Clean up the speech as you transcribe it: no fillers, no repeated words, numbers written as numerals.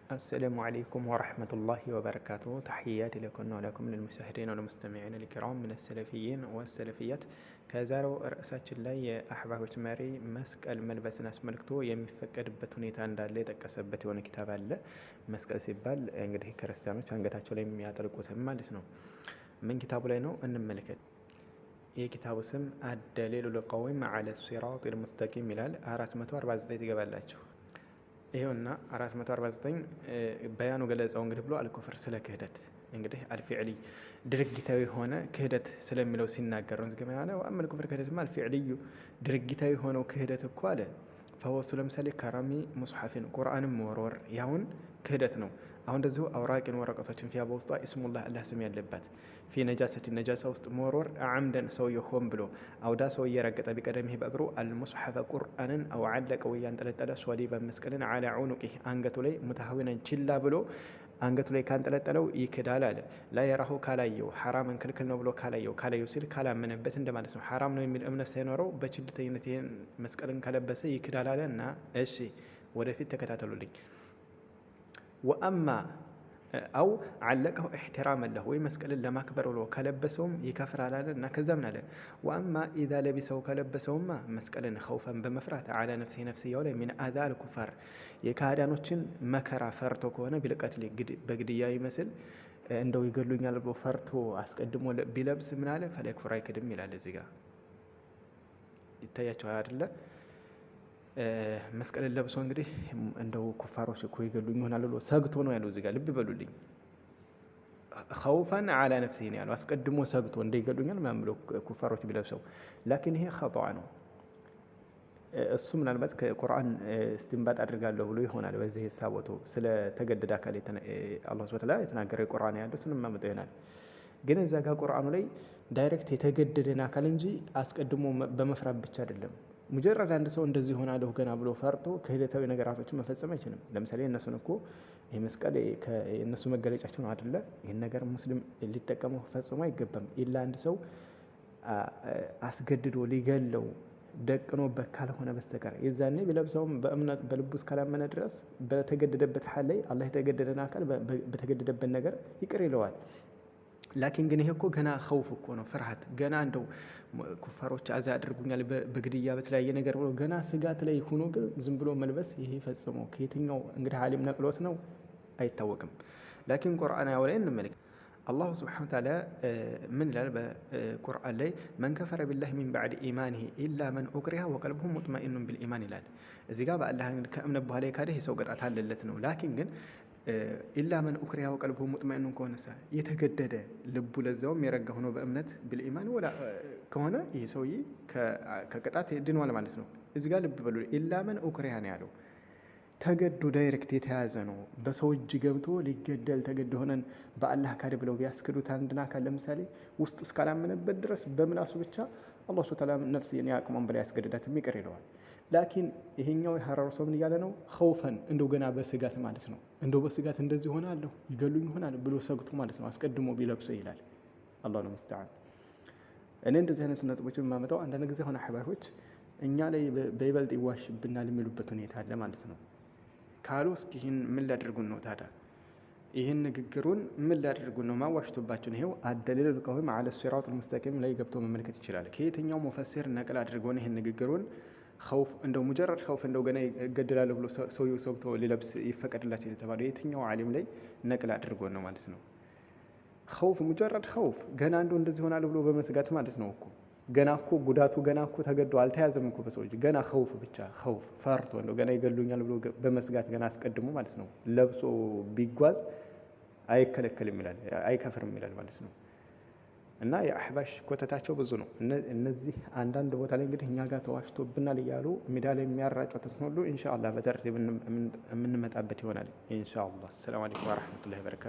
السلام عليكم ورحمة الله وبركاته. تحياتي لكم ولكم للمشاهدين والمستمعين الكرام من السلفيين والسلفيات. كازارو رأساتችን ላይ የአሕባሾች መሪ መስቀል መልበስን አስመልክቶ የሚፈቀድበት ሁኔታ እንዳለ የጠቀሰበት የሆነ ኪታብ አለ። መስቀል ሲባል እንግዲህ ክርስቲያኖች አንገታቸው ላይ የሚያጠልቁት ማለት ነው። ምን ኪታቡ ላይ ነው እንመልከት። የኪታቡ ስም አደሊሉል ቀዊም ዐለ ሲራጢል ሙስተቂም ይላል። 449 ትገባላችሁ። ይሄውና 449 በያኑ ገለጻው እንግዲህ ብሎ አልኩፍር ስለ ክህደት እንግዲህ አልፊዕሊ ድርጊታዊ ሆነ ክህደት ስለሚለው ሲናገር ነው። ዝገማ ያለው አመል ኩፍር ክህደት ማለት ፊዕሊዩ ድርጊታዊ ሆነው ክህደት እኮ አለ። ፈወሱ ለምሳሌ ከራሚ ሙስሐፍን ቁርአንን መወርወር ያውን ክህደት ነው። አሁን እንደዚሁ አውራቂን ወረቀቶችን ፊያ በውስጧ ኢስሙላህ አላህ ስም ያለባት ፊ ነጃሰቲ ነጃሳ ውስጥ መወርወር አምደን ሰውየ ሆን ብሎ አውዳ ሰውየ ረገጠ ቢቀደም ይህ በእግሩ አልሙስሐፈ ቁርአንን አው ዓለቀ ወያንጠለጠለ ሷሊበ መስቀልን አላ ዑኑቂህ አንገቱ ላይ ሙተሐዊነን ችላ ብሎ አንገቱ ላይ ካንጠለጠለው ይክዳል አለ። ላ የራሁ ካላየው ሐራምን ክልክል ነው ብሎ ካላየው ሲል ካላመነበት እንደማለት ነው። ሐራም ነው የሚል እምነት ሳይኖረው በችልተኝነት ይህን መስቀልን ከለበሰ ይክዳል አለ እና እሺ ወደፊት ተከታተሉልኝ። ወአማ አው ዓለቀሁ ኢሕትራመን ለሁ ወይ መስቀልን ለማክበር ብሎ ከለበሰውም ይከፍራል አለ እና ከዛ ምን አለ ወአማ ኢዛ ለቢሰው ከለበሰውማ መስቀልን ኸውፈን በመፍራት አላ ነፍሲ ነፍስያው ላይ ሚን አዛ አልኩፋር የካህዳኖችን መከራ ፈርቶ ከሆነ ቢልቀት በግድያ ይመስል እንደው ይገሉኛል ብሎ ፈርቶ አስቀድሞ ቢለብስ ምን አለ ፈላ የክፍር አይክድም ይላል። እዚህ ጋር ይታያቸዋል አይደለ? መስቀልን ለብሶ እንግዲህ እንደው ኩፋሮች እኮ ይገሉኝ ይሆናል ብሎ ሰግቶ ነው ያለው። እዚህ ጋር ልብ በሉልኝ። ኸውፈን አላ ነፍሲሂ ነው ያለው። አስቀድሞ ሰግቶ እንደይገሉኛል ምናምን ብሎ ኩፋሮች ቢለብሰው፣ ላኪን ይሄ ኸጣ ነው። እሱ ምናልባት ከቁርአን እስትንባጥ አድርጋለሁ ብሎ ይሆናል። በዚህ ሂሳቦቱ ስለተገደደ አካል አላህ ሱብሓነሁ ወተዓላ የተናገረው ቁርአን ያለው እሱንም ማመጣው ይሆናል። ግን እዛ ጋር ቁርአኑ ላይ ዳይሬክት የተገደደን አካል እንጂ አስቀድሞ በመፍራት ብቻ አይደለም። ሙጀረድ አንድ ሰው እንደዚህ ሆናለሁ ገና ብሎ ፈርቶ ክህደታዊ ነገራቶችን መፈጸም አይችልም። ለምሳሌ እነሱን እኮ ይህ መስቀል የእነሱ መገለጫቸው ነው አይደለ? ይህን ነገር ሙስሊም ሊጠቀመው ፈጽሞ አይገባም። ኢላ አንድ ሰው አስገድዶ ሊገለው ደቅኖበት ካልሆነ በስተቀር የዛኔ ቢለብሰውም በእምነት በልቡ እስካላመነ ድረስ በተገደደበት ሐል ላይ አላህ የተገደደን አካል በተገደደበት ነገር ይቅር ይለዋል። ላኪን ግን ይሄ እኮ ገና ኸውፍ እኮ ነው፣ ፍርሃት ገና እንደው ኩፋሮች አዛ አድርጉኛል በግድያ በተለያየ ነገር ብሎ ገና ስጋት ላይ ሆኖ ግን ዝም ብሎ መልበስ ይሄ ፈጽሞ ከየትኛው እንግዲህ ዓሊም ነቅሎት ነው አይታወቅም። ላኪን ቁርአን ላይ እንመልከት። አላሁ ስብሓነሁ ወተዓላ ምን ይላል በቁርአን ላይ መን ከፈረ ቢላሂ ሚን ባዕድ ኢማኒሂ ኢላ መን ኡክሪሀ ወቀልቡሁ ሙጥመኢኑን ቢልኢማን ይላል። እዚህ ጋር በአላህ ከእምነት በኋላ የካደ የሰው ቅጣት አለለት ነው። ላኪን ግን ኢላ መን ኡክሪሀ ወቀልቡሁ ሙጥመኢኑን ከሆነሳ የተገደደ ልቡ ለዛውም የረጋ ሆኖ በእምነት ቢልኢማን ወላ ከሆነ ይህ ሰውዬ ከቅጣት ድኗል ማለት ነው። እዚህ ጋር ልብ በሉ፣ ኢላ መን ኡክሪሀ ነው ያለው። ተገዶ ዳይሬክት የተያዘ ነው። በሰው እጅ ገብቶ ሊገደል ተገዶ ሆነን በአላህ ካድ ብለው ቢያስክዱት አንድን አካል ለምሳሌ ውስጡ እስካላመነበት ድረስ በምላሱ ብቻ አላህ ሱብሓነሁ ወተዓላ ነፍስን ያቅሟን በላይ ያስገድዳትም ይቅር ይለዋል። ላኪን ይሄኛው የሐራሩ ሰው ምን እያለ ነው? ኸውፈን እንደው ገና በስጋት ማለት ነው። እንደው በስጋት እንደዚህ ሆናለሁ ይገሉኝ ይሆናል ብሎ ሰግቶ ማለት ነው አስቀድሞ ቢለብሰው ይላል። አላሁ ሙስተዓን። እኔ እንደዚህ አይነት ነጥቦችን የማመጣው አንዳንድ ጊዜ ሆነ አሕባሾች እኛ ላይ በይበልጥ ይዋሽብናል የሚሉበት ሁኔታ አለ ማለት ነው። ካሉ እስኪ ይህን ምን ላድርጉን ነው ታዲያ? ይህን ንግግሩን ምን ላድርጉን ነው? ማዋሽቶባቸው ነው። ይሄው አደሊሉል ቀዊም ዐለ ሲራጢል ሙስተቂም ላይ ገብቶ መመልከት ይችላል። ከየትኛው ሙፈሲር ነቅል አድርጎ ነው ይህን ንግግሩን ኸውፍ እንደው ሙጀረድ ኸውፍ እንደው ገና ይገደላለሁ ብሎ ሰውየው ሰግቶ ሊለብስ ይፈቀድላቸው የተባለው የትኛው ዓሊም ላይ ነቅል አድርጎ ነው ማለት ነው? ኸውፍ ሙጀረድ ኸውፍ ገና እንደው እንደዚህ ሆናለሁ ብሎ በመስጋት ማለት ነው እኮ ገና እኮ ጉዳቱ ገና እኮ ተገዶ አልተያዘም እኮ በሰዎች ገና ኸውፍ ብቻ ኸውፍ ፈርቶ እንደው ገና ይገሉኛል ብሎ በመስጋት ገና አስቀድሞ ማለት ነው ለብሶ ቢጓዝ አይከለከልም ይላል፣ አይከፍርም ይላል ማለት ነው። እና የአሕባሽ ኮተታቸው ብዙ ነው። እነዚህ አንዳንድ ቦታ ላይ እንግዲህ እኛ ጋር ተዋሽቶብናል እያሉ ሜዳ ላይ የሚያራጩትን ሁሉ ኢንሻአላህ በተርቲብ የምንመጣበት ይሆናል ኢንሻአላህ። ሰላም አለይኩም ወራህመቱላሂ ወበረካቱ።